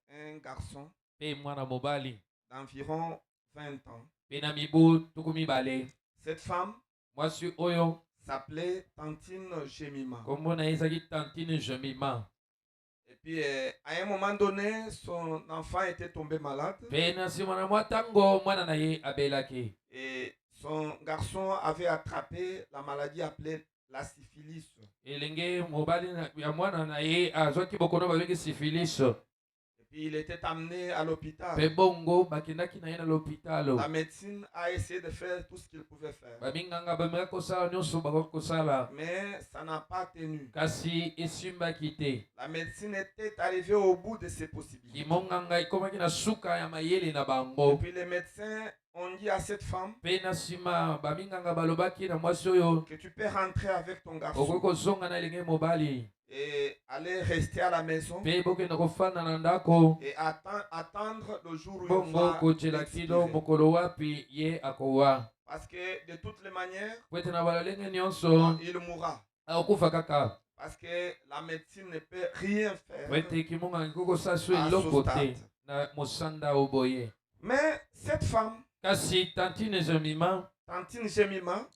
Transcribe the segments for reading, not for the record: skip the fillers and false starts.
un garçon d'environ 20 ans. Cette femme s'appelait Tantine Jemima. Et puis, à un moment donné, son enfant était tombé malade. Et son garçon avait attrapé la maladie appelée la syphilis. Et puis, il était amené à l'hôpital. La médecine a essayé de faire tout ce qu'il pouvait faire. Mais ça n'a pas tenu. La médecine était arrivée au bout de ses possibilités. Et puis les médecins ont dit à cette femme que tu peux rentrer avec ton garçon et aller rester à la maison et attendre le jour où il va l'expirer. Parce que de toutes les manières, il mourra. Parce que la médecine ne peut rien faire à ce stade. Mais cette femme, Tantine Jemima,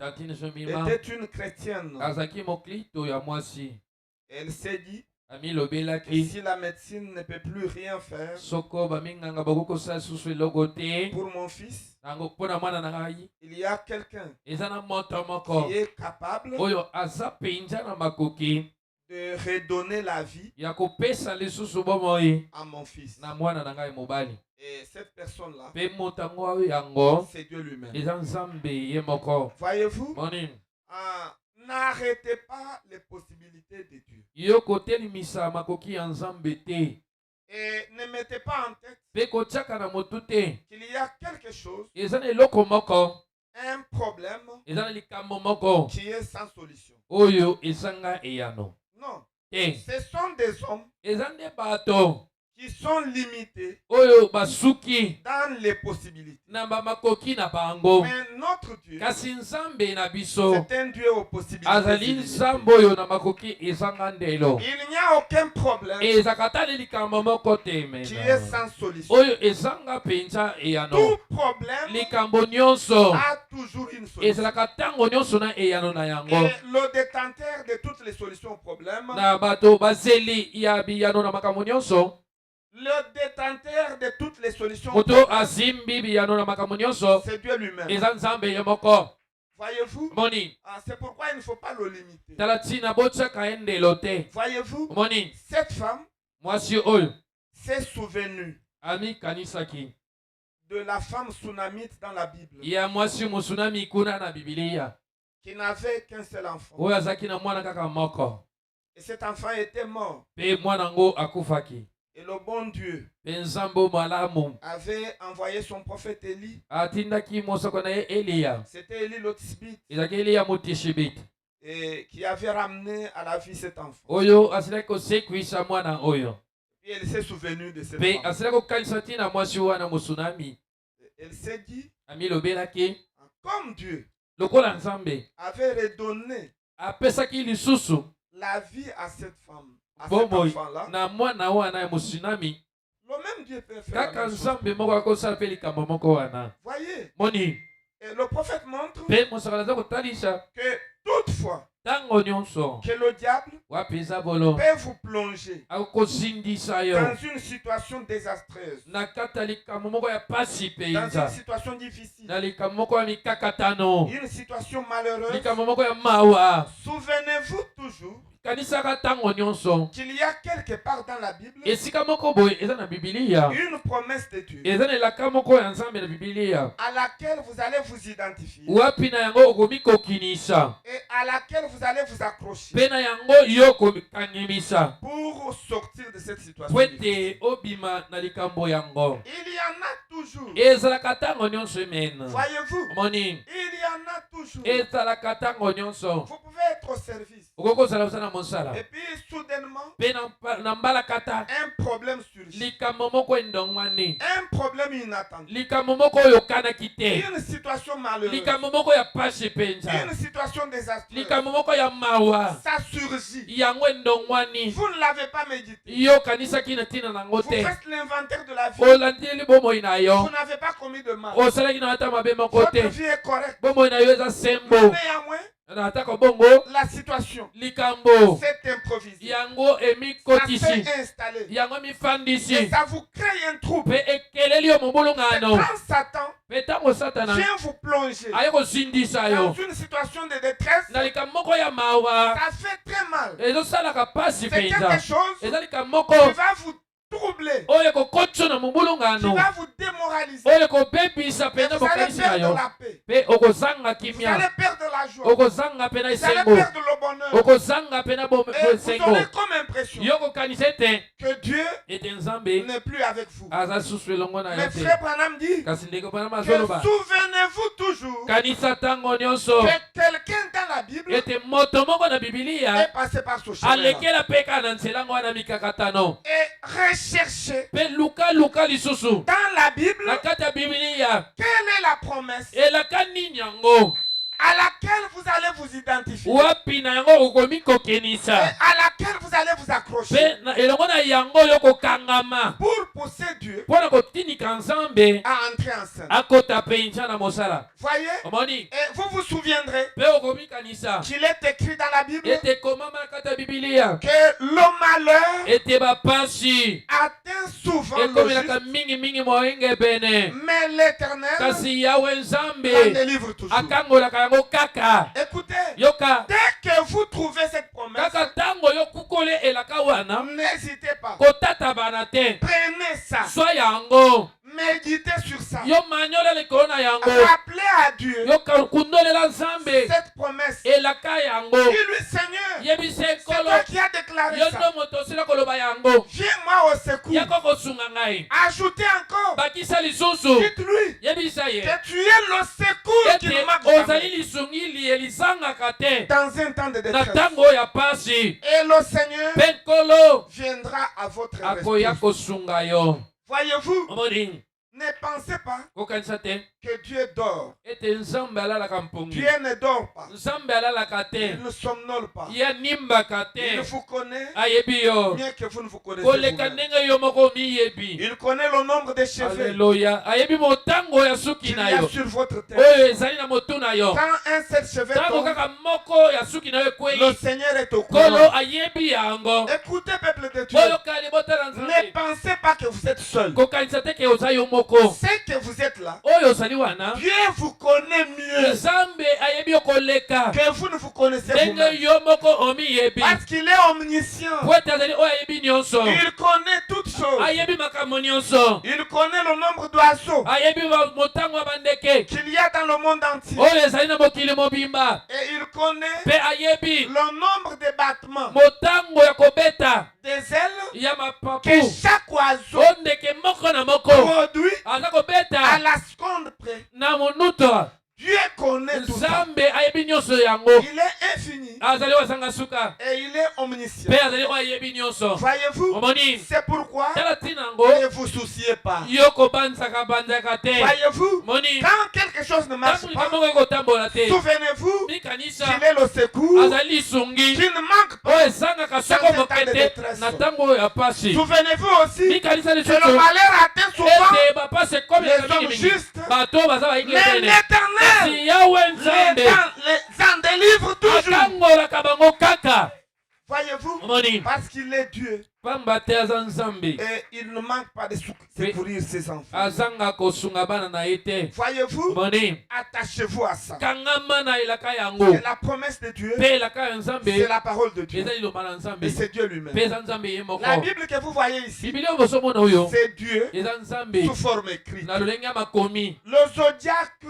était une chrétienne. Elle s'est dit que si la médecine ne peut plus rien faire pour mon fils, il y a quelqu'un qui est capable de redonner la vie à mon fils. Et cette personne-là, c'est Dieu lui-même. Voyez-vous, n'arrêtez pas les possibilités de Dieu. Et ne mettez pas en tête qu'il y a quelque chose, un problème qui est sans solution. Non. Ce sont des hommes qui sont limités dans les possibilités. Mais notre Dieu, c'est un Dieu aux possibilités. Il n'y a aucun problème qui est sans solution. Tout problème a toujours une solution. Et le détenteur de toutes les solutions au problème, le détenteur de toutes les solutions, c'est Dieu lui-même. Voyez-vous, c'est pourquoi il ne faut pas le limiter. Voyez-vous, cette femme s'est souvenue de la femme tsunamite dans la Bible qui n'avait qu'un seul enfant. Et cet enfant était mort. Et le bon Dieu avait envoyé son prophète Élie. C'était Élie le Tishbite. Et qui avait ramené à la vie cet enfant. Et elle s'est souvenue de cette femme. Elle s'est dit, comme Dieu avait redonné la vie à cette femme, à cet enfant-là, le même Dieu peut faire la même chose. Voyez, et le prophète montre que toutefois que le diable peut vous plonger dans une situation désastreuse, dans une situation difficile, une situation malheureuse. Souvenez-vous toujours qu'il y a quelque part dans la Bible une promesse de Dieu à laquelle vous allez vous identifier et à laquelle vous allez vous accrocher pour sortir de cette situation. Il y en a toujours. Voyez-vous, il y en a toujours. Vous pouvez être au service. Et puis soudainement, Un problème surgit. Un problème inattendu. Une situation malheureuse. Une situation désastreuse. Ça surgit. Vous ne l'avez pas médité. Vous faites l'inventaire de la vie. Vous n'avez pas commis de mal. Votre vie est correcte. Mais néanmoins, la situation s'est improvisée. Ça s'est installé. Et ça vous crée un trouble. C'est quand Satan vient vous plonger dans une situation de détresse. Ça fait très mal. C'est quelque chose qui va vous troubler, qui va vous démoraliser. Et vous allez perdre la paix. Vous allez perdre la joie. Vous allez perdre le bonheur. Et vous aurez comme impression que Dieu n'est plus avec vous. Mais frère Branham dit que souvenez-vous toujours que quelqu'un dans la Bible est passé par ce chemin-là. Et recherchez dans la Bible quelle est la promesse à laquelle vous allez vous identifier et à laquelle vous allez vous accrocher pour pousser Dieu à entrer en scène. Voyez, et vous vous souviendrez qu'il est écrit dans la Bible que le malheur atteint souvent le juste, mais l'Éternel en délivre toujours. Écoutez, dès que vous trouvez cette promesse, n'hésitez pas. Prenez ça. Méditez sur ça. Rappelez à Dieu cette promesse. Dis-lui, Seigneur, c'est toi qui as déclaré ça. Viens-moi au secours. Ajoutez encore. Dites-lui que tu es le secours qui ne manque jamais dans un temps de détresse. Et le Seigneur viendra à votre rescousse. Voyez-vous, ne pensez pas que Dieu dort. Dieu ne dort pas. Il ne somnole pas. Il vous connaît bien que vous ne vous connaissez vous-même. Il connaît le nombre de cheveux qu'il y a sur votre tête. Quand un seul cheveu tombe, le Seigneur est au courant. Écoutez, peuple de Dieu, ne pensez pas que vous êtes seul. C'est que vous êtes là. Dieu vous connaît mieux que vous ne vous connaissez vous-même. Parce qu'il est omniscient. Il connaît toutes choses. Il connaît le nombre d'oiseaux qu'il y a dans le monde entier. Et il connaît le nombre de battements des ailes que chaque oiseau produit à la seconde près. Dieu connaît tout ça. Il est infini. Et il est omniscient. Voyez-vous, c'est pourquoi ne vous souciez pas. Voyez-vous, quand quelque chose ne marche pas, souvenez-vous qu'il est le secours qui ne manque pas dans un temps de détresse. Souvenez-vous aussi que le malheur atteint souvent les hommes justes, mais l'Éternel les en délivre toujours. Voyez-vous, parce qu'il est Dieu. Et il ne manque pas de secourir ses enfants. Voyez-vous, attachez-vous à ça. Et la promesse de Dieu, c'est la parole de Dieu. Et c'est Dieu lui-même. La Bible que vous voyez ici, c'est Dieu sous forme écrite. Le zodiaque,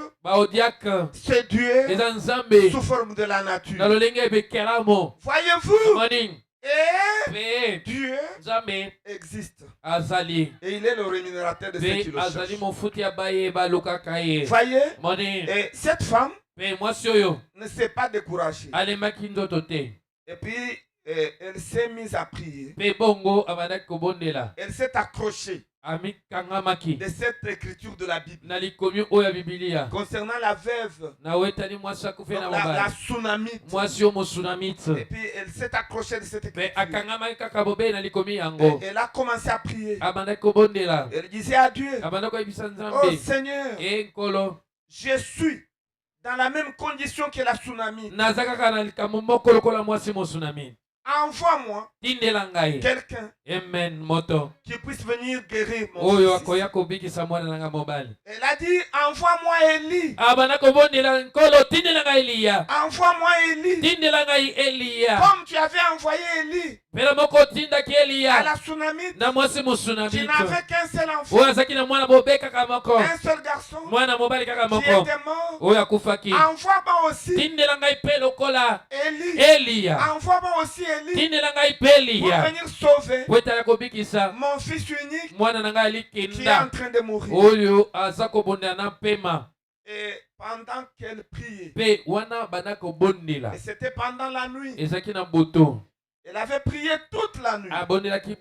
c'est Dieu sous forme de la nature. Voyez-vous, et Dieu existe. Et il est le rémunérateur de ceux qui le cherchent. Voyez, et cette femme ne s'est pas découragée. Et puis, Et elle s'est mise à prier. Elle s'est accrochée de cette écriture de la Bible concernant la veuve, la Sunamite. Et puis elle s'est accrochée de cette écriture. Et elle a commencé à prier. Elle disait à Dieu, oh Seigneur, je suis dans la même condition que la Sunamite. Envoie-moi quelqu'un qui puisse venir guérir mon fils. Elle a dit, envoie-moi Élie. Envoie-moi Élie. Comme tu avais envoyé Élie à la Sunamite, tu n'avais qu'un seul enfant, un seul garçon qui était mort. Envoie-moi aussi Élie. Envoie-moi aussi Élie pour venir sauver mon fils unique qui est en train de mourir. Et pendant qu'elle priait, et c'était pendant la nuit, elle avait prié toute la nuit.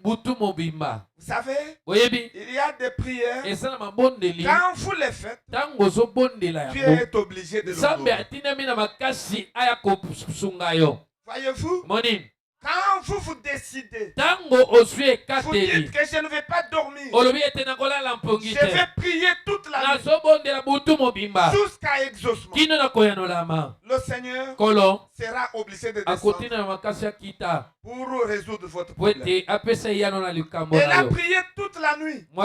Vous savez, il y a des prières, quand vous les faites, Dieu est obligé de le faire. Voyez-vous, quand vous décidez, vous dites que je ne vais pas dormir, je vais prier toute la nuit jusqu'à exaucement, le Seigneur sera obligé de descendre pour résoudre votre problème. Elle a prié toute la nuit. Et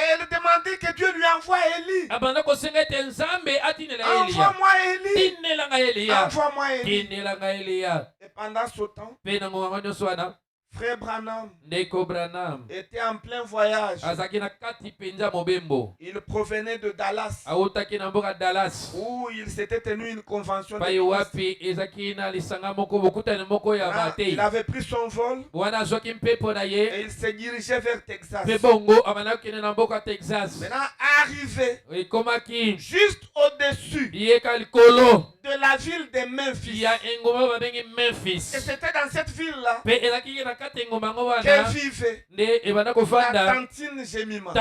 elle demandait que Dieu lui envoie Élie. Envoie-moi Élie. Envoie-moi Élie. Et pendant ce temps, Frère Branham était en plein voyage. Il provenait de Dallas, où il s'était tenu une convention de il avait pris son vol et il s'est dirigé vers Texas. Maintenant, arrivé juste au-dessus de la ville de Memphis. Et c'était dans cette ville-là qu'elle vivait la tantine Jemima.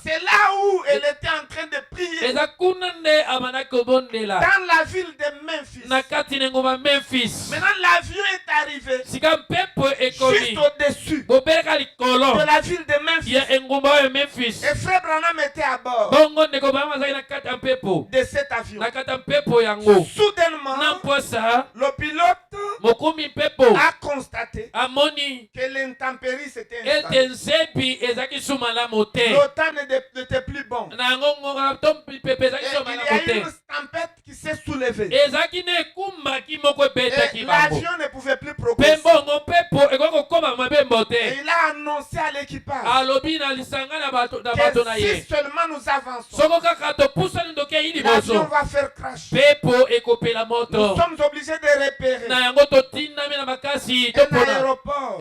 C'est là où elle était en train de prier. Dans la ville de Memphis. Maintenant l'avion est arrivé juste au-dessus de la ville de Memphis. Et Frère Branham était à bord de cet avion. Soudainement, le pilote a constaté que l'intempérie s'était installée. Le temps n'était plus bon. Et il y a eu une tempête qui s'est soulevée. Et l'avion ne pouvait plus progresser. Et il a annoncé à l'équipage que si seulement nous avançons, l'avion va faire crash. Nous sommes obligés de repérer un aéroport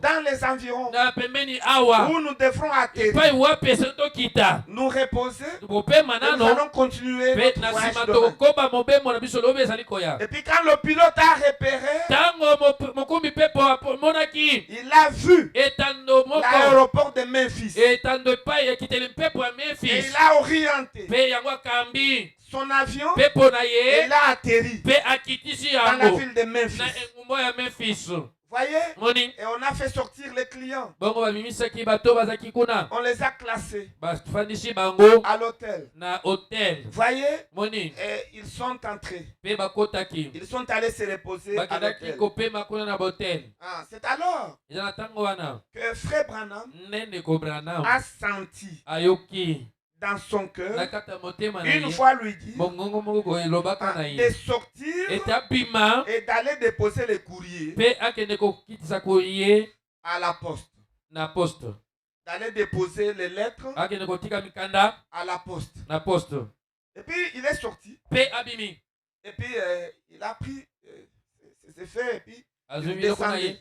dans les environs où nous devrons atterrir, nous reposer, et nous allons continuer notre voyage demain. Et puis quand le pilote a repéré, il a vu l'aéroport de Memphis et il a orienté son avion et il a atterri dans la ville de Memphis. Voyez? Et on a fait sortir les clients. On les a classés à l'hôtel. Voyez? Et ils sont entrés. Ils sont allés se reposer à l'hôtel. C'est alors que Frère Branham a senti dans son cœur une voix lui dit de sortir et d'aller déposer les courriers à la poste. D'aller déposer les lettres à la poste. Et puis il est sorti. Et puis il a pris ses effets et puis il est descendu.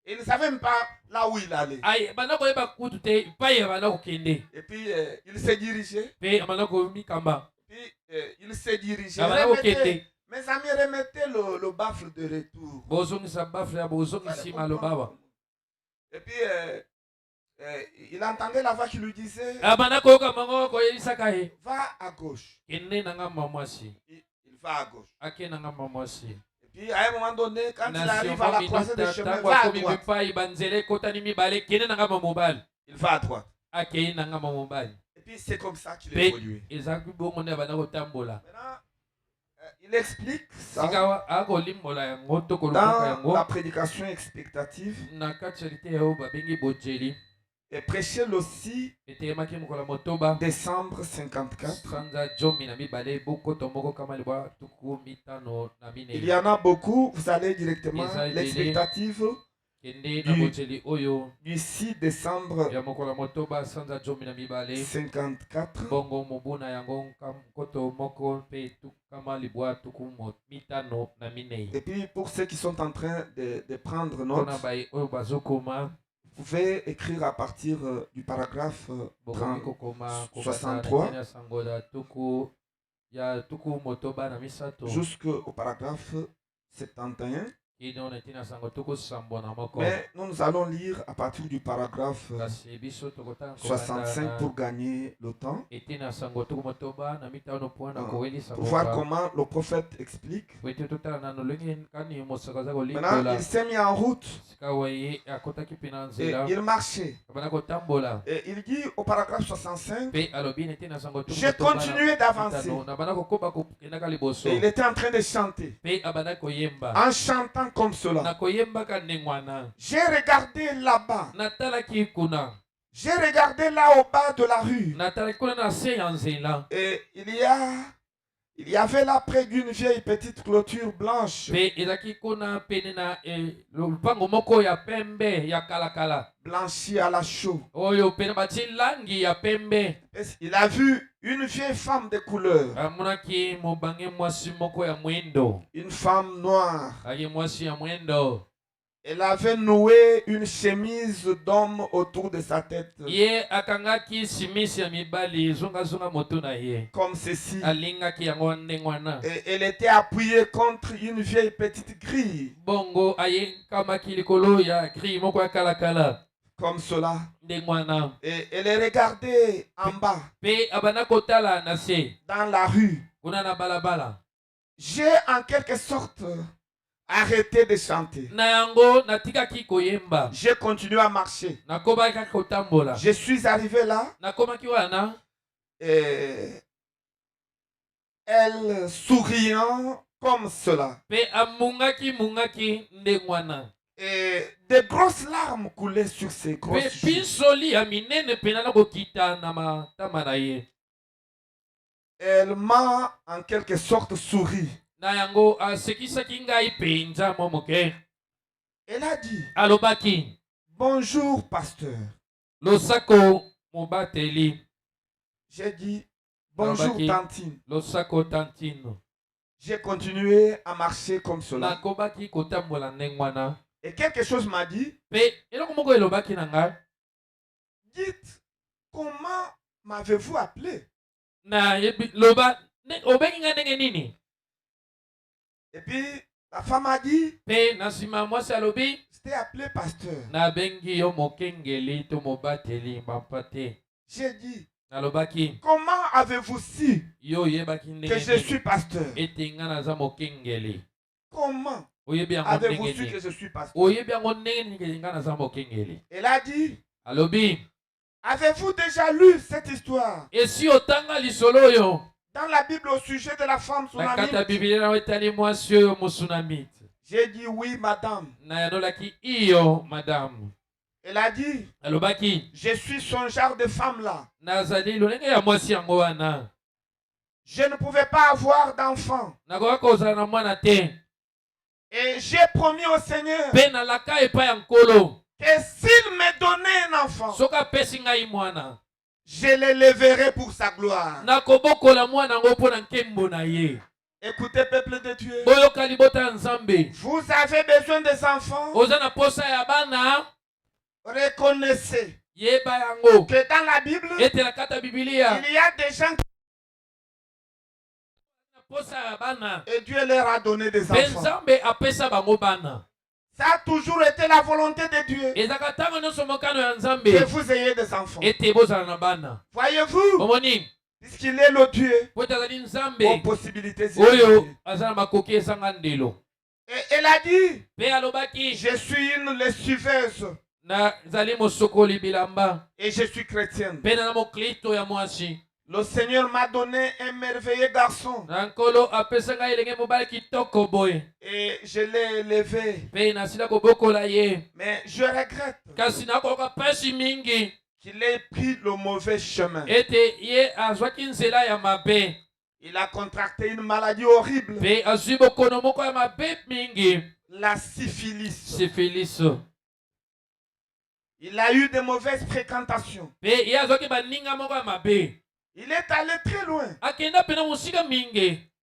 Il ne savait même pas là où il allait. Et puis il s'est dirigé. Il s'est dirigé. Mes amis, remettez le baffle de retour. Et puis, il entendait la voix qui lui disait, va à gauche. Il va à gauche. Et puis, à un moment donné, quand il arrive à la croisée des chemins, va à droite. Il va à droite. Et puis, c'est comme ça qu'il évolue. Maintenant, il explique ça dans la prédication expectative. Et prêché le 6 décembre 54. Il y en a beaucoup, vous allez directement l'expectative du 6 décembre 54. Et puis pour ceux qui sont en train de prendre note, vous pouvez écrire à partir du paragraphe 63 jusqu'au paragraphe 71. Mais nous allons lire à partir du paragraphe 65 pour gagner le temps. Pour voir comment le prophète explique. Maintenant, il s'est mis en route. Et il marchait. Et il dit au paragraphe 65, j'ai continué d'avancer. Et il était en train de chanter. En chantant comme cela. J'ai regardé là-bas. J'ai regardé là au bas de la rue. Et il y avait là près d'une vieille petite clôture blanche. Blanchie à la chaux. Il a vu une vieille femme de couleur. Une femme noire. Elle avait noué une chemise d'homme autour de sa tête. Comme ceci. Et elle était appuyée contre une vieille petite grille. Comme cela. Et elle regardait en bas. Dans la rue. J'ai en quelque sorte arrêté de chanter. J'ai continué à marcher. Je suis arrivé là. Et elle souriant comme cela. Et des grosses larmes coulaient sur ses grosses joues. Elle m'a en quelque sorte souri. Elle a dit, bonjour pasteur. J'ai dit, bonjour tantine. J'ai continué à marcher comme cela. Et quelque chose m'a dit, dites, comment m'avez-vous appelé? Et puis, la femme a dit, c'était appelé pasteur. J'ai dit, comment avez-vous su que je suis pasteur? Comment avez-vous su que je suis pasteur? Elle a dit, avez-vous déjà lu cette histoire dans la Bible au sujet de la femme Sunamite? J'ai dit oui, madame. Elle a dit, je suis son genre de femme là. Je ne pouvais pas avoir d'enfant. Et j'ai promis au Seigneur que s'il me donnait un enfant, je l'élèverai pour sa gloire. Écoutez, peuple de Dieu, vous avez besoin des enfants. Reconnaissez que dans la Bible, il y a des gens Et Dieu leur a donné des enfants. Ça a toujours été la volonté de Dieu que vous ayez des enfants. Voyez-vous, puisqu'il est le Dieu aux possibilités illimitées. Et elle a dit, je suis une lessiveuse et je suis chrétienne. Le Seigneur m'a donné un merveilleux garçon et je l'ai élevé. Mais je regrette qu'il ait pris le mauvais chemin. Il a contracté une maladie horrible, la syphilis. Il a eu de mauvaises fréquentations. Il est allé très loin.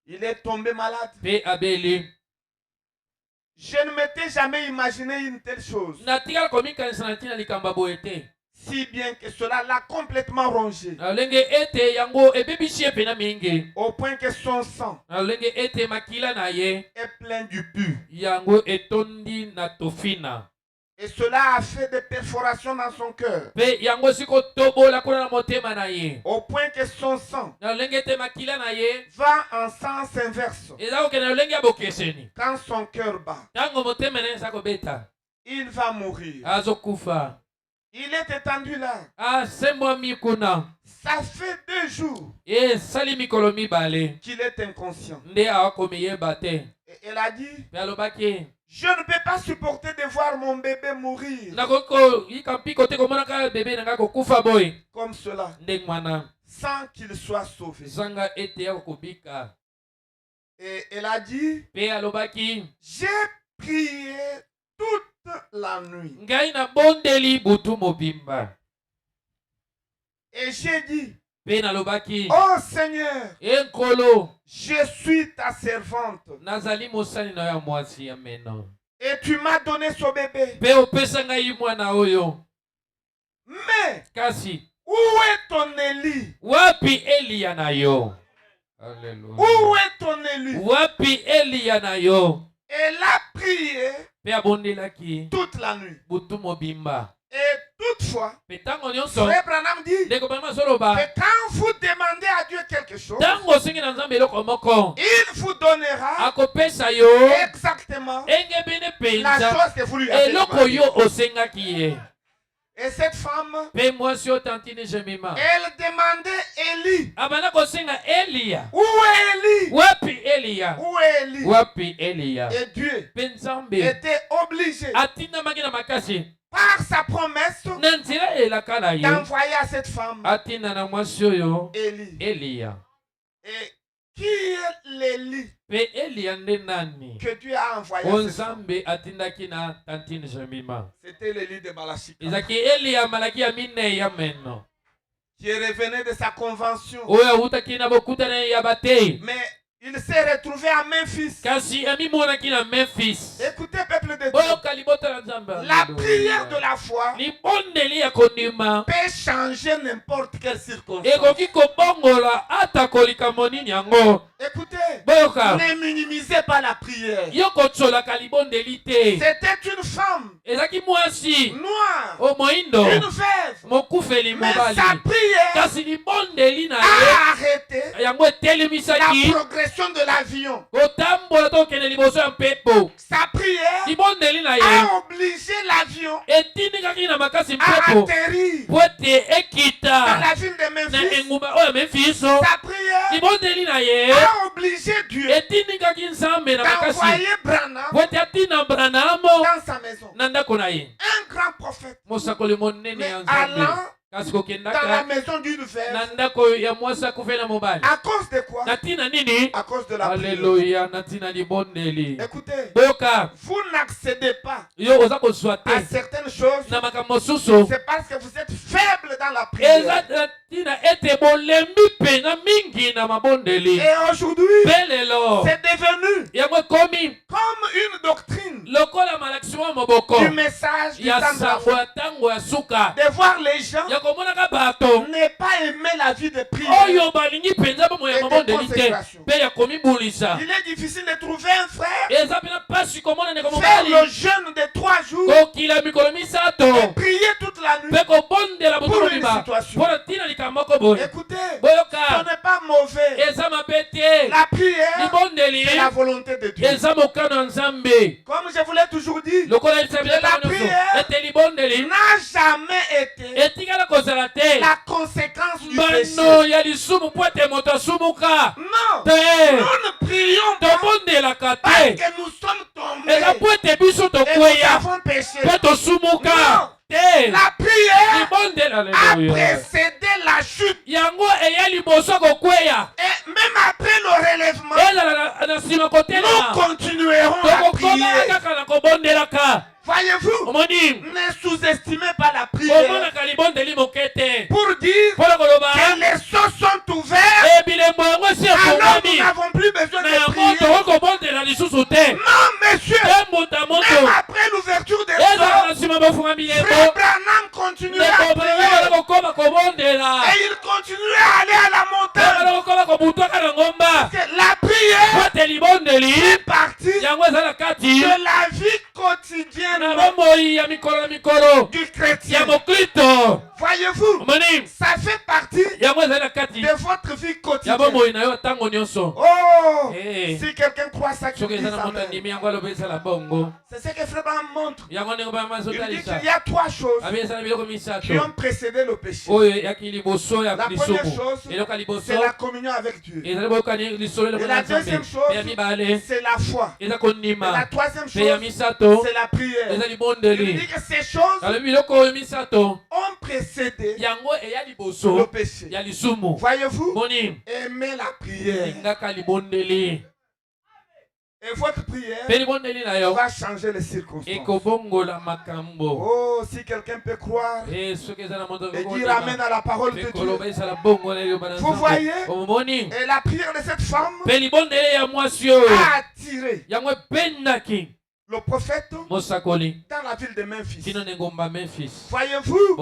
Il est tombé malade. Je ne m'étais jamais imaginé une telle chose. Si bien que cela l'a complètement rongé. Au point que son sang est plein du pu. Et cela a fait des perforations dans son cœur. Au point que son sang va en sens inverse. Quand son cœur bat, il va mourir. Il est étendu là. Ça fait 2 jours qu'il est inconscient. Et elle a dit, je ne peux pas supporter de voir mon bébé mourir comme cela, sans qu'il soit sauvé. Et elle a dit, j'ai prié toute la nuit. Et j'ai dit, oh Seigneur, je suis ta servante. Et tu m'as donné ce bébé. Mais où est ton Élie? Où est ton Élie? Elle a prié toute la nuit. Et toutefois, Frère Branham dit que quand vous demandez à Dieu quelque chose, il vous donnera exactement la chose que vous lui avez demandé. Et cette femme, elle demandait Élie. Où est Élie? Où est Élie? Et Dieu était obligé, par sa promesse, d'envoyer à cette femme Élie. Et qui est l'Élie que Dieu a envoyé à cette femme? C'était l'Élie de Malachie, qui revenait de sa convention. Mais il s'est retrouvé à Memphis. Écoutez, peuple de Dieu, la prière de la foi peut changer n'importe quelle circonstance. Écoutez, ne minimisez pas la prière. C'était une femme noire, une veuve, mais sa prière a arrêté la progression de l'avion. Sa prière a obligé l'avion à atterrir dans la ville de Memphis. Sa prière a obligé Dieu d'envoyer Branham dans sa maison. Un grand prophète, mais allant dans la maison d'une veuve. À cause de quoi? À cause de la prière. Écoutez, vous n'accédez pas à certaines choses, c'est parce que vous êtes faible dans la prière. Et aujourd'hui, c'est devenu comme une doctrine du message du temps de la foi. De voir les gens ne pas aimer la vie de prière et de consécration. Il est difficile de trouver un frère faire le jeûne de 3 jours et prier toute la nuit pour une situation. Écoutez, ce n'est pas mauvais. La prière, c'est la volonté de Dieu. Comme je vous l'ai toujours dit, la prière n'a jamais été la conséquence du péché. Non, nous ne prions pas parce que nous sommes tombés et nous avons péché. Non. La prière a précédé la chute. Et même après le relèvement, nous continuerons à prier. Voyez-vous, ne sous-estimez pas la prière. Pour dire que les cieux sont ouverts, alors nous n'avons plus besoin de prier. Non, monsieur, même après l'ouverture des cieux, Frère Branham continuait à prier. Et il continuait à aller à la montagne. Parce que la prière fait partie de la vie quotidienne du chrétien. Voyez-vous, ça fait partie de votre vie quotidienne. Oh, si quelqu'un croit ça, qu'il dise amen. C'est ce que Frère Branham montre. Il dit qu'il y a 3 choses qui ont précédé le péché. La première chose, c'est la communion avec Dieu. Et la deuxième chose, c'est la foi. Et la troisième chose, c'est la prière. Il dit que ces choses ont précédé le péché. Voyez-vous, aimez la prière. Et votre prière va changer les circonstances. Oh, si quelqu'un peut croire et dire amen à la parole de Dieu. Vous voyez, et la prière de cette femme a attiré le prophète dans la ville de Memphis. Voyez-vous,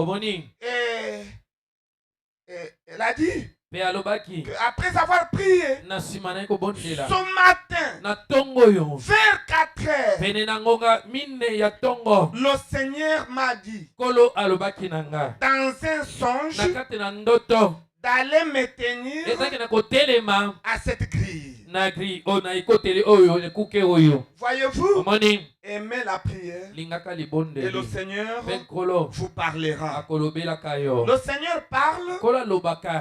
elle a dit après avoir prié ce matin vers 4 heures, le Seigneur m'a dit dans un songe d'aller me tenir à cette grille. Voyez-vous, aimez la prière et le Seigneur vous parlera. Le Seigneur parle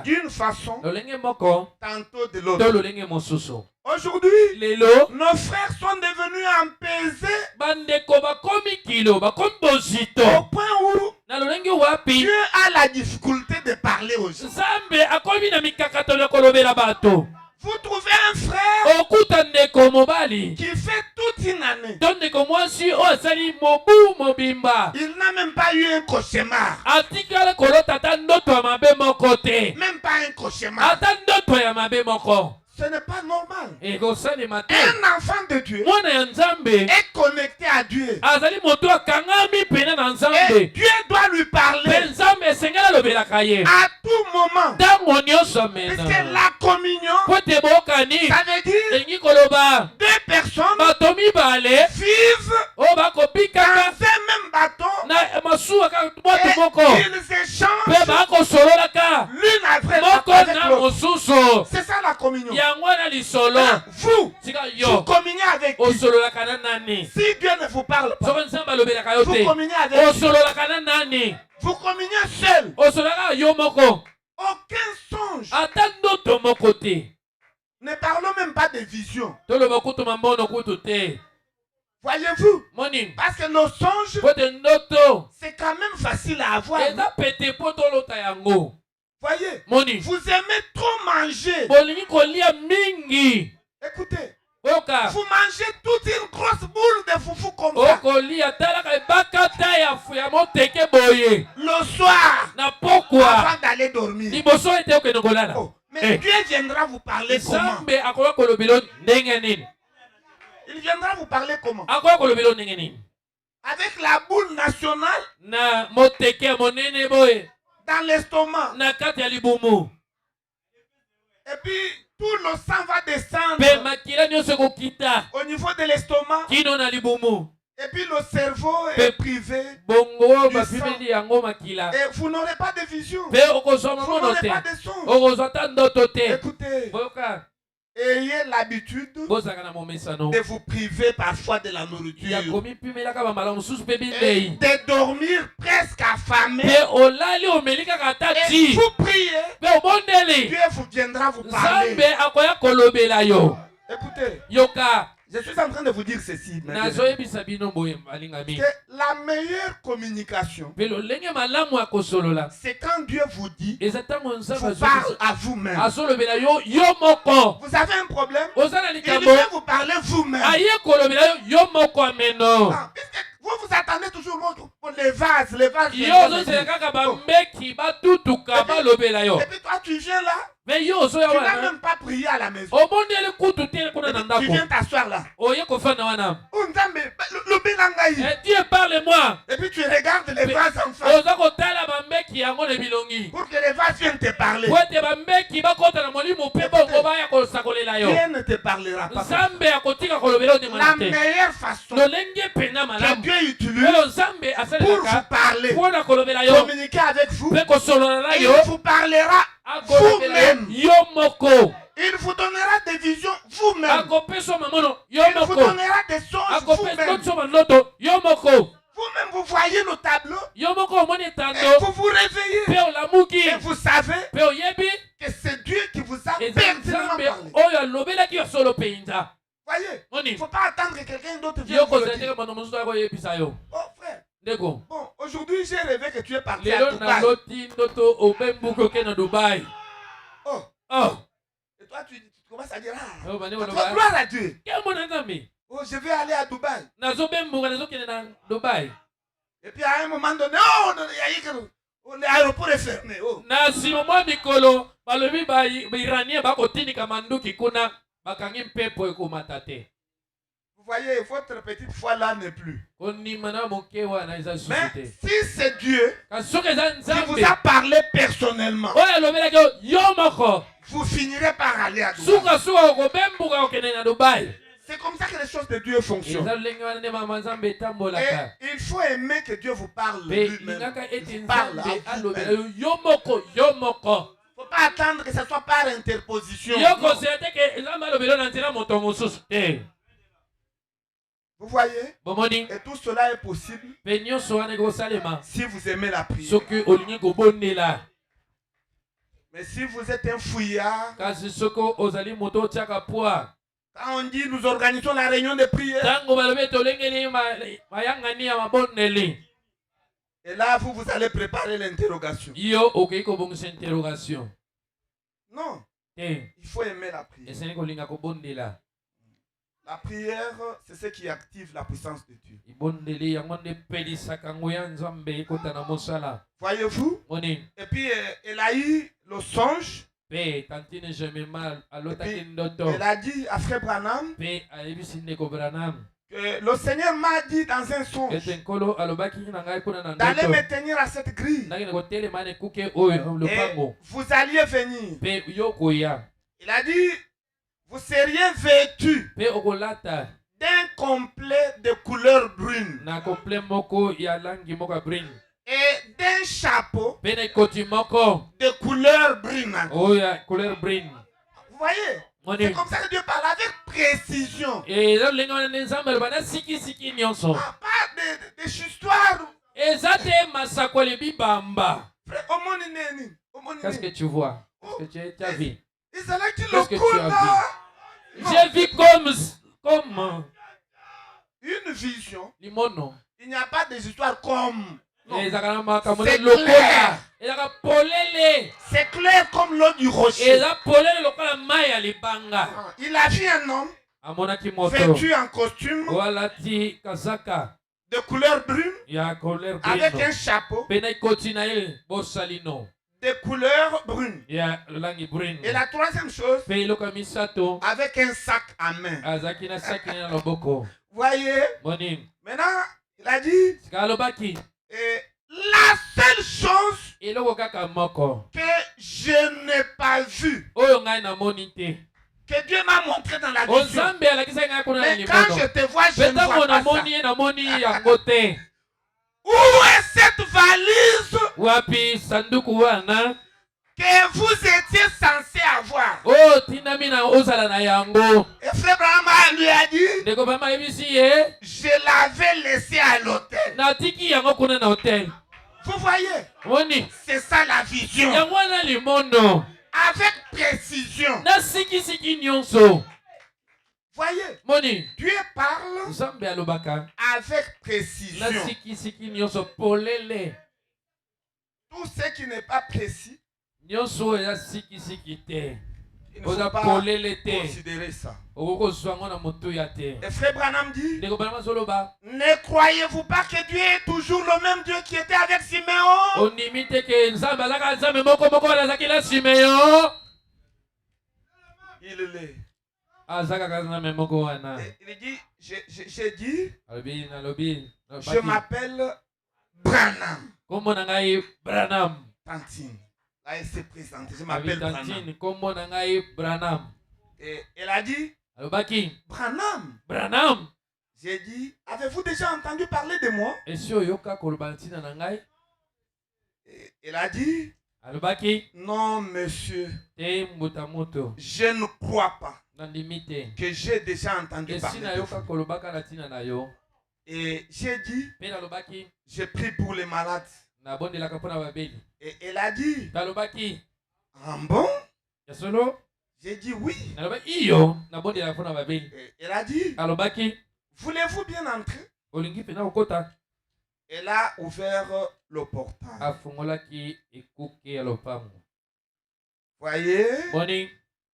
d'une façon, tantôt de l'autre. Aujourd'hui, nos frères sont devenus apaisés au point où Dieu a la difficulté de parler aux gens. Vous trouvez un frère qui fait toute une année. Il n'a même pas eu un cauchemar. Même pas un cauchemar. Ce n'est pas normal. Un enfant de Dieu est connecté à Dieu. Et Dieu doit lui parler à tout moment. Parce que la communion, ça veut dire 2 personnes vivent dans un même bateau et ils échangent l'une après l'autre. C'est ça la communion. Vous communiez avec qui? Si Dieu ne vous parle pas, vous communiez avec qui? Vous communiez seul. Aucun songe. Ne parlons même pas de vision. Voyez-vous, parce que le songe, c'est quand même facile à avoir. Voyez, vous aimez trop manger. Écoutez, vous mangez toute une grosse boule de foufou comme ça. Le soir, avant d'aller dormir. Mais Dieu viendra vous parler comment? Il viendra vous parler comment? Avec la boule nationale dans l'estomac. Et puis tout le sang va descendre au niveau de l'estomac. Et puis le cerveau est privé du sang. Et vous n'aurez pas de vision. Vous n'aurez pas de son. Écoutez, ayez l'habitude de vous priver parfois de la nourriture. Et de dormir presque affamé. Et vous priez. Dieu vous viendra vous parler. Écoutez. Je suis en train de vous dire ceci. Que la meilleure communication, c'est quand Dieu vous dit, vous parle à vous-même. Vous avez un problème, il veut vous parler vous-même. Vous attendez toujours les vases. Et puis toi, tu viens là. Tu n'as même pas prié à la maison. Tu viens t'asseoir là. Dieu parle-moi. Et puis tu regardes les vases en face. Pour que les vases viennent te parler. Dieu ne te parlera pas. La meilleure façon que Dieu utilise pour vous parler, communiquer avec vous, il vous parlera vous-même. Il vous donnera des visions vous-même. Il vous donnera des songes vous-même. Vous-même, vous voyez le tableau. Et vous vous réveillez. Et vous savez que c'est Dieu qui vous a pertinemment parlé. Voyez, il ne faut pas attendre que quelqu'un d'autre vienne vous le dire. Oh frère. Bon, aujourd'hui j'ai rêvé que tu es parti à Dubaï. Oh. Et toi tu commences à dire, gloire à Dieu. Oh, je vais aller à Dubaï. Et puis à un moment donné, l'aéroport est fermé. Vous voyez, votre petite foi là n'est plus. Mais si c'est Dieu qui vous a parlé personnellement, vous finirez par aller à Dubaï. C'est comme ça que les choses de Dieu fonctionnent. Et il faut aimer que Dieu vous parle lui-même. Il parle à vous-même. Il ne faut pas attendre que ce soit par interposition. Vous voyez? Et tout cela est possible si vous aimez la prière. Mais si vous êtes un fouillard, quand on dit nous organisons la réunion de prière, et là vous allez préparer l'interrogation. Non. Il faut aimer la prière. La prière, c'est ce qui active la puissance de Dieu. Voyez-vous? Et puis elle a eu le songe. Elle a dit à Frère Branham que le Seigneur m'a dit dans un songe d'aller me tenir à cette grille. Et vous alliez venir. Il a dit, vous seriez vêtu d'un complet de couleur brune et d'un chapeau de couleur brune. Vous voyez? C'est comme ça que Dieu parle avec précision. Pas des histoires. Qu'est-ce que tu vois? Qu'est-ce que tu as vu? Qu'est-ce que tu as vu? J'ai vu comme une vision. Il n'y a pas des histoires comme. C'est clair comme l'eau du rocher. Il a vu un homme vêtu en costume de couleur brune avec un chapeau de couleur brune. Et la troisième chose, avec un sac à main. Voyez, maintenant, il a dit, la seule chose que je n'ai pas vue, que Dieu m'a montré dans la vision, mais quand je te vois, je ne vois pas ça. Où est cette valise que vous étiez censé avoir? Et frère Branham lui a dit, je l'avais laissé à l'hôtel. Vous voyez, c'est ça la vision. Avec précision. Voyez, Dieu parle avec précision. Tout ce qui n'est pas précis, il ne faut pas considérer ça. Et frère Branham dit, ne croyez-vous pas que Dieu est toujours le même Dieu qui était avec Siméon? Il l'est. Il dit, j'ai dit, je m'appelle Branham. Tantine. Là, elle s'est présentée. Je m'appelle Branham. Et elle a dit, Branham. J'ai dit, avez-vous déjà entendu parler de moi? Et elle a dit, non, monsieur. Je ne crois pas que j'ai déjà entendu parler de vous. Et j'ai dit, j'ai pris pour les malades. Et elle a dit, ah bon? J'ai dit oui. Et elle a dit, voulez-vous bien entrer? Elle a ouvert le portail. Voyez?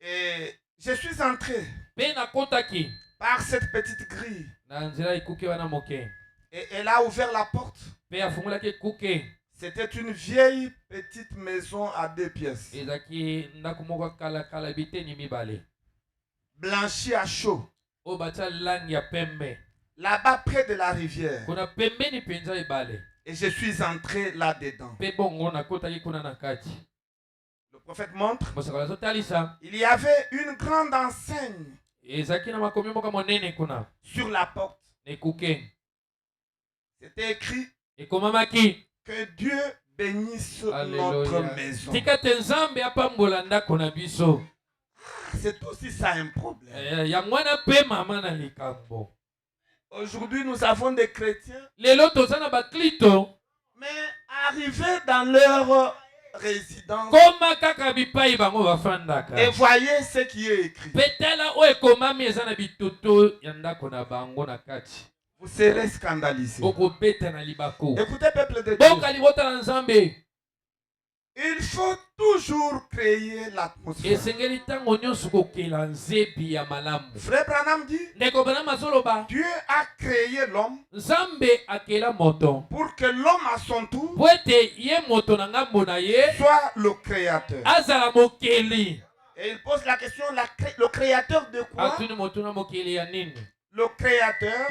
Et je suis entré par cette petite grille. Et elle a ouvert la porte. C'était une vieille petite maison à 2 pièces. Blanchie à chaud. Là-bas près de la rivière. Et je suis entré là-dedans. Le prophète montre. Il y avait une grande enseigne sur la porte. C'était écrit que Dieu bénisse notre maison. C'est aussi ça un problème. Aujourd'hui, nous avons des chrétiens, mais arrivés dans leur résidence, et voyez ce qui est écrit. Vous serez scandalisés. Écoutez, peuple de Dieu. Il faut toujours créer l'atmosphère. Frère Branham dit, Dieu a créé l'homme pour que l'homme à son tour soit le créateur. Et il pose la question, le créateur de quoi? Le créateur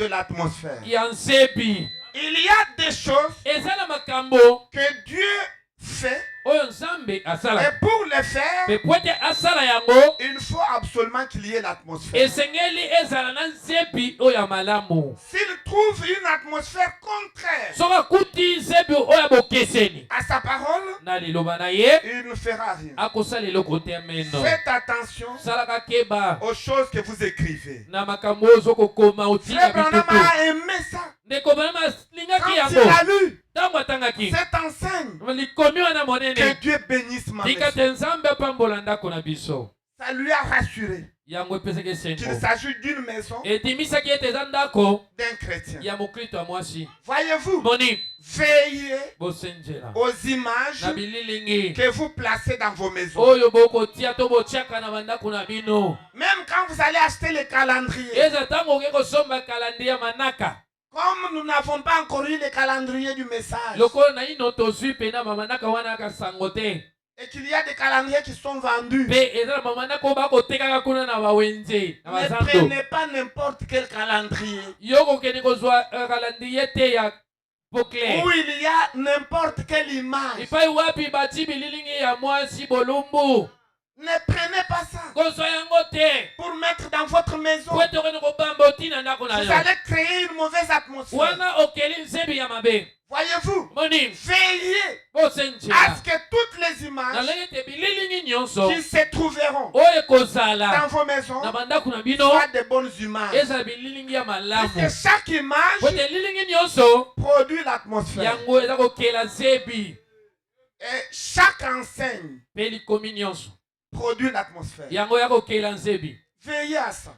de l'atmosphère. Il y a des choses que Dieu fait, et pour le faire, il faut absolument qu'il y ait l'atmosphère. S'il trouve une atmosphère contraire à sa parole, il ne fera rien. Faites attention aux choses que vous écrivez. Frère Branham a aimé ça. Quand il a lu cette enseigne, que Dieu bénisse ma maison, ça lui a rassuré qu'il s'agit d'une maison d'un chrétien. Voyez-vous, veillez aux images que vous placez dans vos maisons. Même quand vous allez acheter les calendriers, Comme nous n'avons pas encore eu le calendrier du message, et qu'il y a des calendriers qui sont vendus, ne prenez pas n'importe quel calendrier où il y a n'importe quelle image. Ne prenez pas ça pour mettre dans votre maison. Vous allez créer une mauvaise atmosphère. Voyez-vous, veillez à ce que toutes les images qui se trouveront dans vos maisons soient des bonnes images. Parce que chaque image produit l'atmosphère. Et chaque enseigne produit l'atmosphère. Veillez à ça.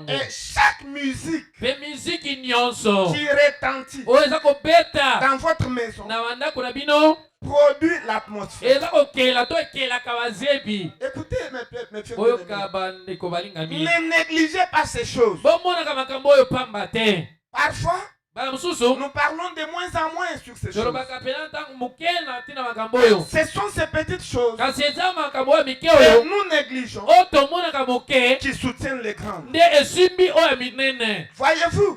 Et chaque musique qui retentit dans votre maison produit l'atmosphère. Écoutez mes frères, ne négligez pas ces choses. Parfois, nous parlons de moins en moins sur ces choses. Ce sont ces petites choses que nous négligeons qui soutiennent les grandes. Voyez-vous,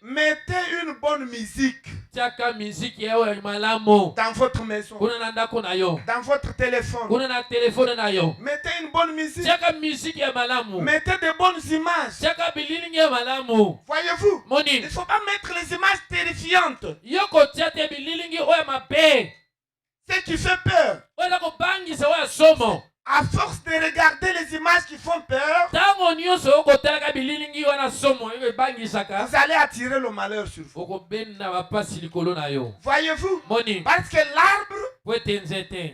mettez une bonne musique dans votre maison, dans votre téléphone. Mettez une bonne musique. Mettez de bonnes images. Voyez-vous, il ne faut pas mettre les images terrifiantes. Ce qui fait peur. À force de regarder les images qui font peur, vous allez attirer le malheur sur vous. Voyez-vous, parce que l'arbre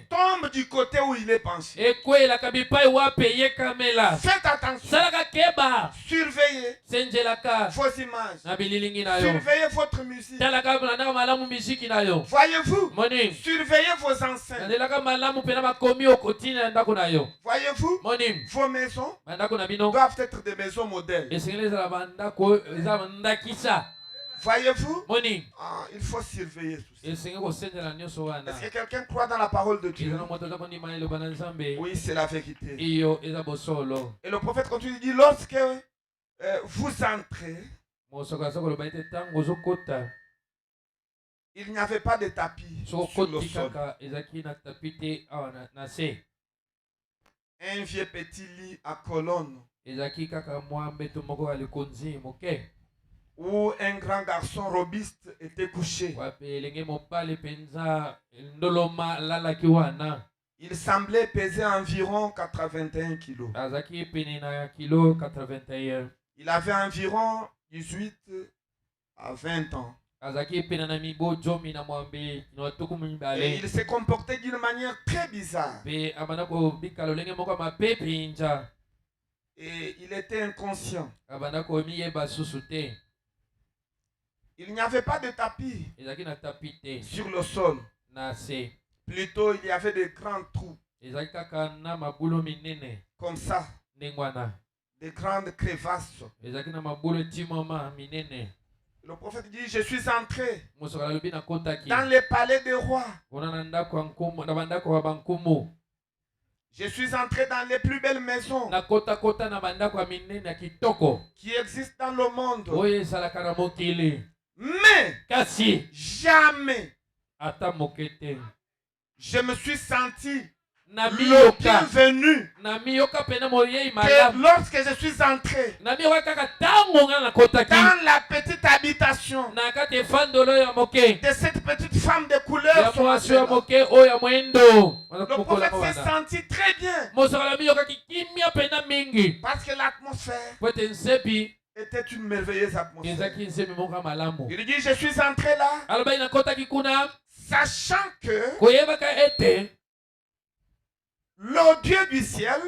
tombe du côté où il est penché. Faites attention. Surveillez vos images. Surveillez votre musique. Voyez-vous, surveillez vos enceintes. Voyez-vous, vos maisons doivent être des maisons modèles. Voyez-vous, il faut surveiller tout ça. Est-ce que quelqu'un croit dans la parole de Dieu? Oui, c'est la vérité. Et le prophète continue de dire, lorsque vous entrez, il n'y avait pas de tapis sur le sol. Un vieux petit lit à colonne où un grand garçon robuste était couché. Il semblait peser environ 81 kilos. Il avait environ 18 à 20 ans. Et il se comportait d'une manière très bizarre. Et il était inconscient. Il n'y avait pas de tapis sur le sol. Plutôt, il y avait de grands trous. Comme ça. Des grandes crevasses. Le prophète dit, je suis entré dans le palais des rois. Je suis entré dans les plus belles maisons qui existent dans le monde. Mais jamais je me suis senti le bienvenu que lorsque je suis entré dans la petite habitation de cette petite femme de couleur. Le prophète s'est senti très bien parce que l'atmosphère était une merveilleuse atmosphère. Il dit, je suis entré là sachant que le Dieu du ciel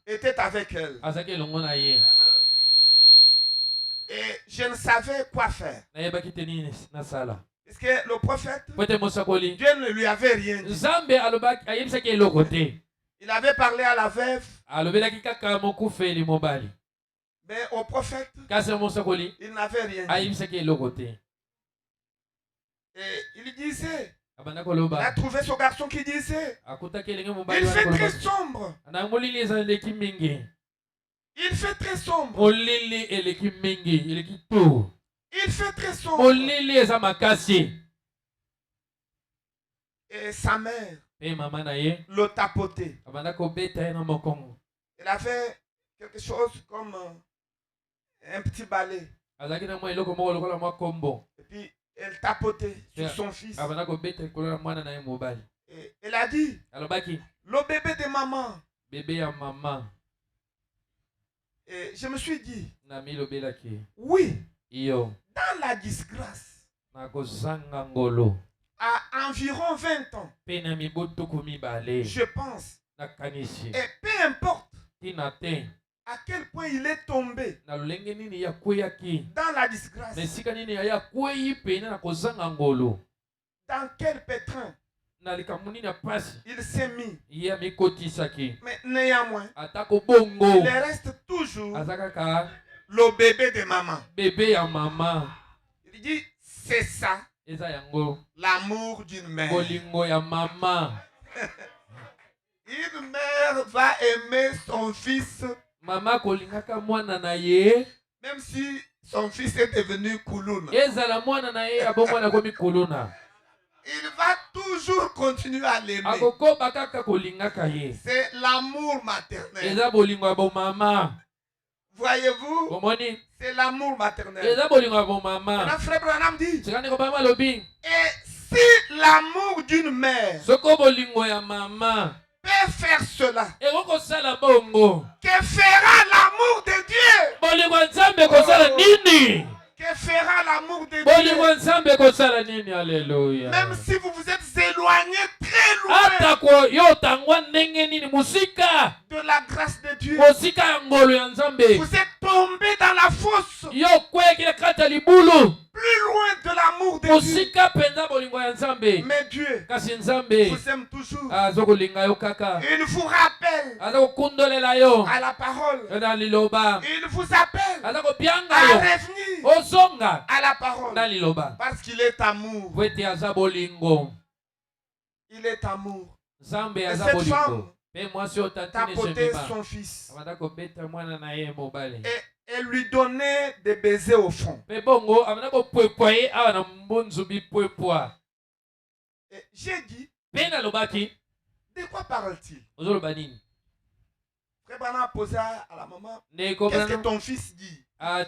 était avec elle. Et je ne savais quoi faire. Parce que le prophète, Dieu ne lui avait rien dit. Il avait parlé à la veuve. Mais au prophète, il n'avait rien. Et il disait, il a trouvé ce garçon qui disait, il fait très sombre. Il fait très sombre. Il fait très sombre. Et sa mère le tapotait. Il avait quelque chose comme un petit balai. Et puis elle tapotait sur son fils. Et elle a dit, le bébé de maman. Et je me suis dit, oui, dans la disgrâce, à environ 20 ans, je pense, et peu importe à quel point il est tombé dans la disgrâce, dans quel pétrin il s'est mis, mais néanmoins, il reste toujours le bébé de maman. Il dit, c'est ça l'amour d'une mère. Une mère va aimer son fils même si son fils est devenu Koulouna. Il va toujours continuer à l'aimer. C'est l'amour maternel. Voyez-vous? C'est l'amour maternel. Et frère Branham dit, et si l'amour d'une mère peut faire cela, que fera l'amour de Dieu? Que fera l'amour de Dieu? Même si vous vous êtes éloigné très loin de la grâce de Dieu, vous êtes tombé dans la fosse, plus loin de l'amour de Dieu. Mais Dieu vous aime toujours. Il vous rappelle à la parole. Il vous appelle à revenir à la parole. Parce qu'il est amour. Il est amour. Et cette femme tapotait son fils. Et elle lui donnait des baisers au front. J'ai dit, de quoi parle-t-il? Frère Branham a posé à la maman, qu'est-ce que ton fils dit? Parce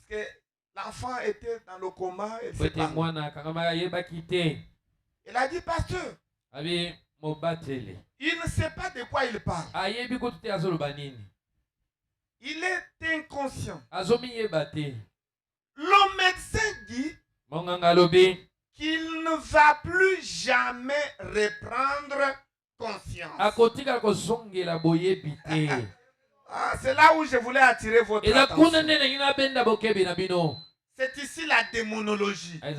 que l'enfant était dans le coma. Il a dit, pasteur, il ne sait pas de quoi il parle. Il est inconscient. Le médecin dit qu'il ne va plus jamais reprendre conscience. C'est là où je voulais attirer votre attention. C'est ici la démonologie. C'est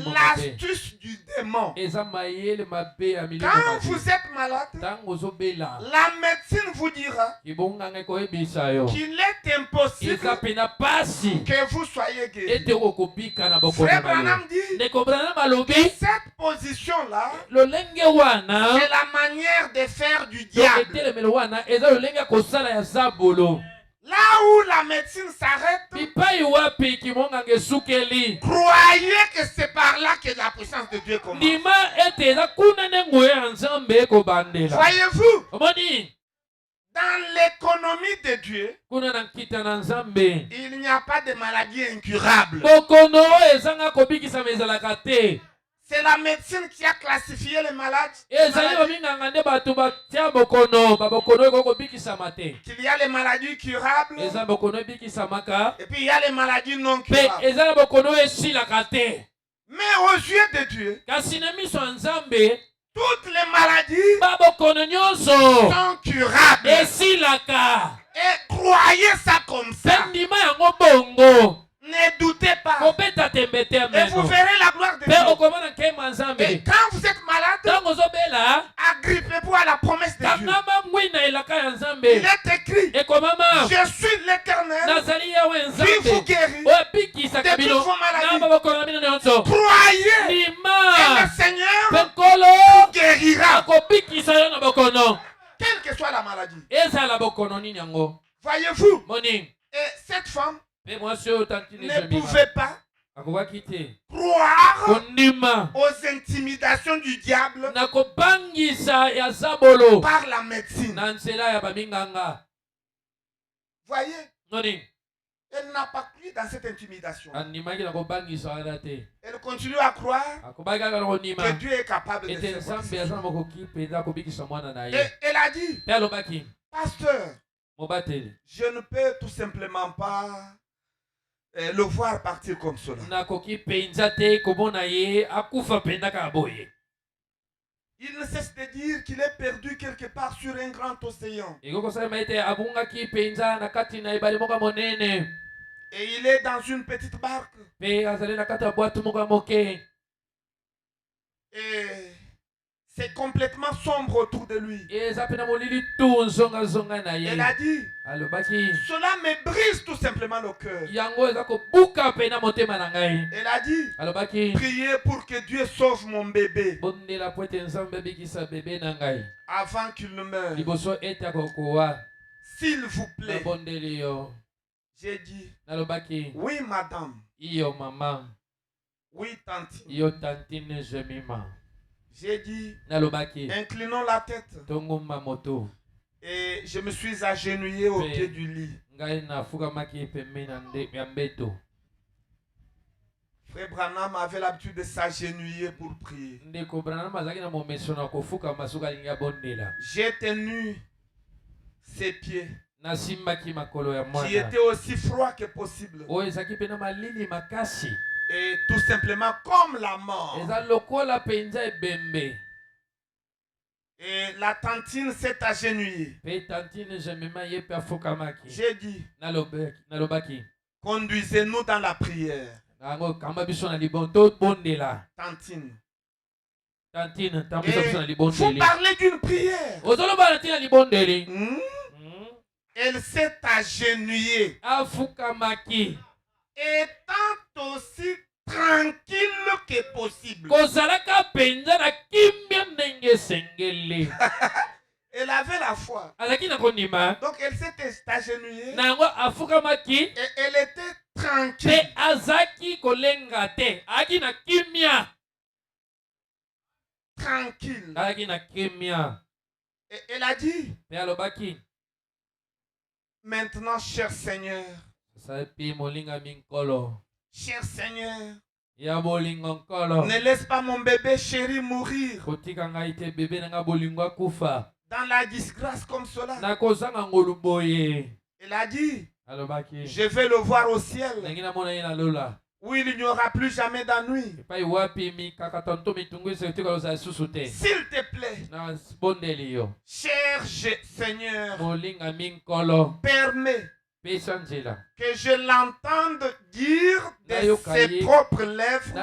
l'astuce du démon. Quand vous êtes malade, la médecine vous dira qu'il est impossible que vous soyez guéri. Frère Branham dit que cette position-là est la manière de faire du diable. Là où la médecine s'arrête, croyez que c'est par là que la puissance de Dieu commence. Voyez-vous, dans l'économie de Dieu, il n'y a pas de maladie incurable. C'est la médecine qui a classifié les malades. Qu'il y a les maladies curables. Et puis il y a les maladies non curables. Mais aux yeux de Dieu, toutes les maladies sont curables. Et croyez ça comme ça. Ne doutez pas. Et vous verrez la gloire de Dieu. Et quand vous êtes malade, agrippez-vous à la promesse de Dieu. Il est écrit, je suis l'Éternel qui vous guérit de toutes vos maladies. Croyez et le Seigneur vous guérira. Quelle que soit la maladie. Voyez-vous, et cette femme ne pouvait pas croire aux intimidations du diable par la médecine. Voyez, elle n'a pas cru dans cette intimidation. Elle continue à croire que Dieu est capable de faire ça. Et elle a dit, pasteur, je ne peux tout simplement pas le voir partir comme cela. Il ne cesse de dire qu'il est perdu quelque part sur un grand océan. Et il est dans une petite barque. Et c'est complètement sombre autour de lui. Elle a dit, cela me brise tout simplement le cœur. Elle a dit, priez pour que Dieu sauve mon bébé avant qu'il ne meure. S'il vous plaît. J'ai dit, oui madame. Oui tantine. J'ai dit, inclinons la tête. Et je me suis agenouillé au pied du lit. Frère Branham avait l'habitude de s'agenouiller pour prier. J'ai tenu ses pieds, qui étaient aussi froids que possible. Et tout simplement comme la mort. Et la tantine s'est agenouillée. J'ai dit, conduisez-nous dans la prière. Tantine. Et vous parlez d'une prière. Elle s'est agenouillée. Étant aussi tranquille que possible. Elle avait la foi. Donc elle s'était agenouillée. Et elle était tranquille. Tranquille. Et elle a dit, maintenant, cher Seigneur, cher Seigneur, ne laisse pas mon bébé chéri mourir dans la disgrâce comme cela. Elle a dit, je vais le voir au ciel où il n'y aura plus jamais d'ennui. S'il te plaît, cher Seigneur, permets que je l'entende dire de ses propres lèvres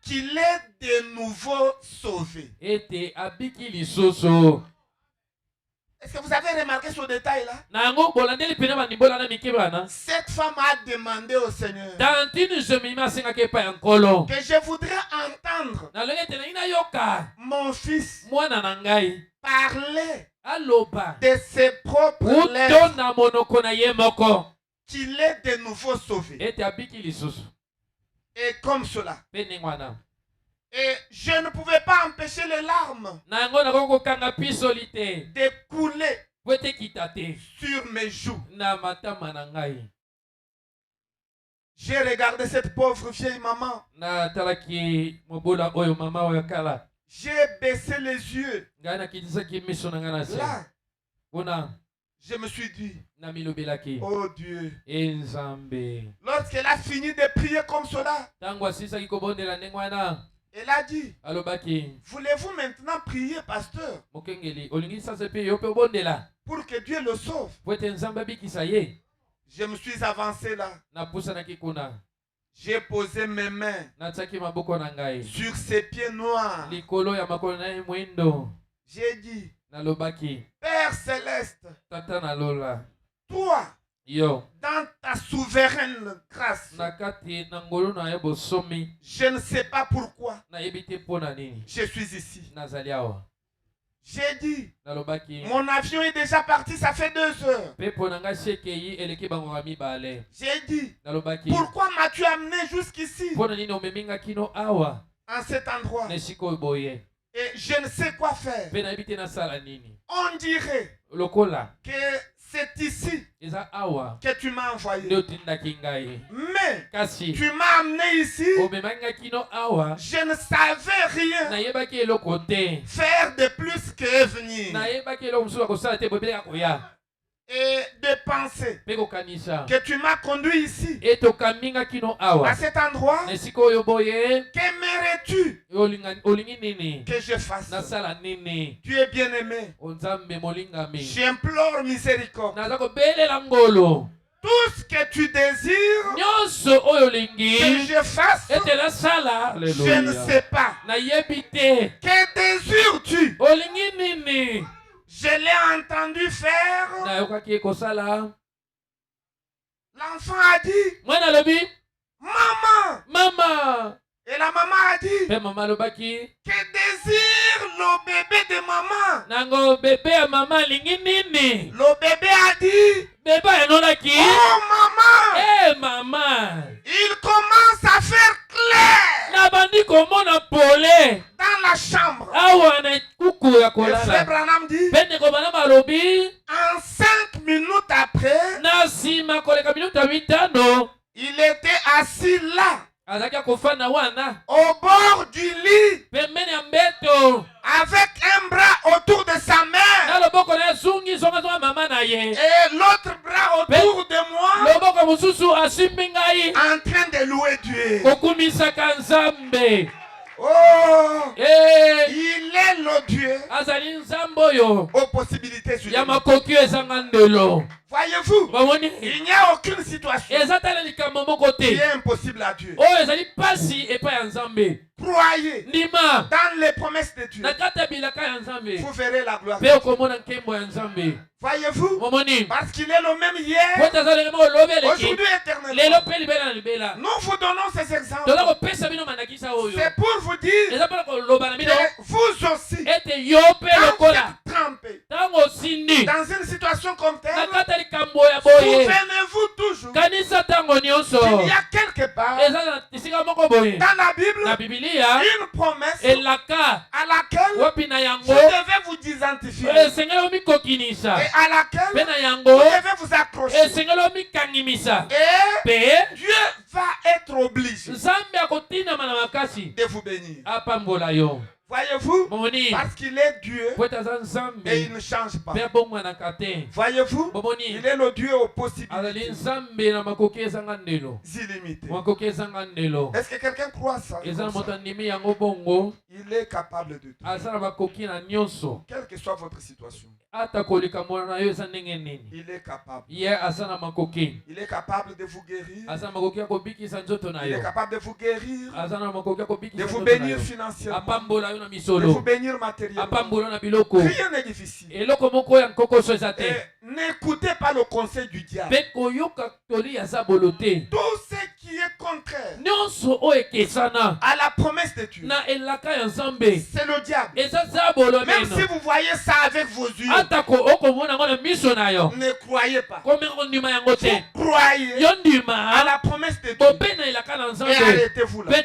qu'il est de nouveau sauvé. Est-ce que vous avez remarqué ce détail-là? Cette femme a demandé au Seigneur que je voudrais entendre mon fils parler de ses propres lèvres qu'il est de nouveau sauvé. Et comme cela. Et je ne pouvais pas empêcher les larmes de couler sur mes joues. J'ai regardé cette pauvre vieille maman. J'ai baissé les yeux. Là, je me suis dit, oh Dieu. Lorsqu'elle a fini de prier comme cela, elle a dit, voulez-vous maintenant prier, pasteur, pour que Dieu le sauve? Je me suis avancé là. J'ai posé mes mains sur ses pieds noirs. J'ai dit, Père céleste, toi, dans ta souveraine grâce, je ne sais pas pourquoi je suis ici. J'ai dit, mon avion est déjà parti, ça fait 2 heures. J'ai dit, pourquoi m'as-tu amené jusqu'ici, en cet endroit, et je ne sais quoi faire. On dirait que c'est ici que tu m'as envoyé. Mais tu m'as amené ici. Je ne savais rien faire de plus que venir. Et de penser que tu m'as conduit ici, à cet endroit. Qu'aimerais-tu que je fasse? Tu es bien aimé. J'implore miséricorde. Tout ce que tu désires que je fasse, je ne sais pas. Que désires-tu? Je l'ai entendu faire. L'enfant a dit, maman. Et la maman a dit, que désire le bébé de maman? Le bébé a dit, oh maman, il commence à faire clair dans la chambre. Et frère Branham dit, en 5 minutes après, il était assis là, au bord du lit, avec un bras autour de sa mère et l'autre bras autour de moi, en train de louer Dieu. Oh, il est le Dieu aux possibilités illimitées. Voyez-vous, il n'y a aucune situation qui est impossible à Dieu. Croyez dans les promesses de Dieu. Vous verrez la gloire de Dieu. Voyez-vous, parce qu'il est le même hier, aujourd'hui éternellement. Nous vous donnons ces exemples. C'est pour vous dire que vous aussi, quand vous êtes trempé dans une situation comme telle, souvenez-vous toujours qu'il y a quelque part dans la Bible une promesse à laquelle vous devez vous identifier et à laquelle vous devez vous accrocher. Et Dieu va être obligé de vous bénir. Voyez-vous, parce qu'il est Dieu et il ne change pas. Voyez-vous, il est le Dieu aux possibilités illimitées. Est-ce que quelqu'un croit ça? Il est capable de tout. Quelle que soit votre situation. Il est capable. Il est capable de vous guérir. Il est capable de vous guérir, de vous bénir financièrement, de vous bénir matériellement. Rien n'est difficile. Et n'écoutez pas le conseil du diable. Tout ce qui est contraire à la promesse de Dieu, c'est le diable. Même si vous voyez ça avec vos yeux, ne croyez pas. Vous croyez à la promesse de Dieu et arrêtez-vous là. Et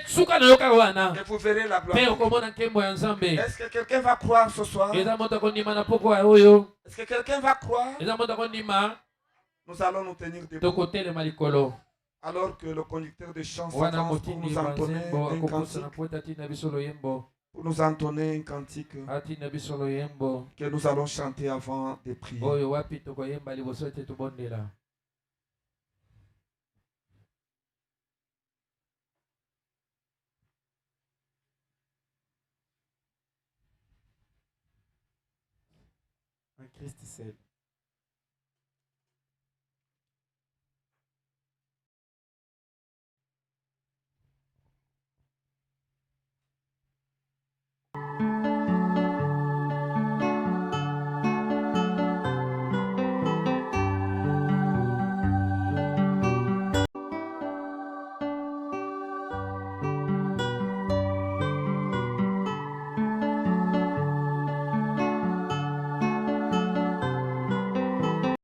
vous verrez la gloire. Est-ce que quelqu'un va croire ce soir? Est-ce que quelqu'un va croire? Nous allons nous tenir debout alors que le conducteur de chant s'avance pour nous entonner un cantique. Pour nous entonner un cantique que nous allons chanter avant de prier. En Christ seul.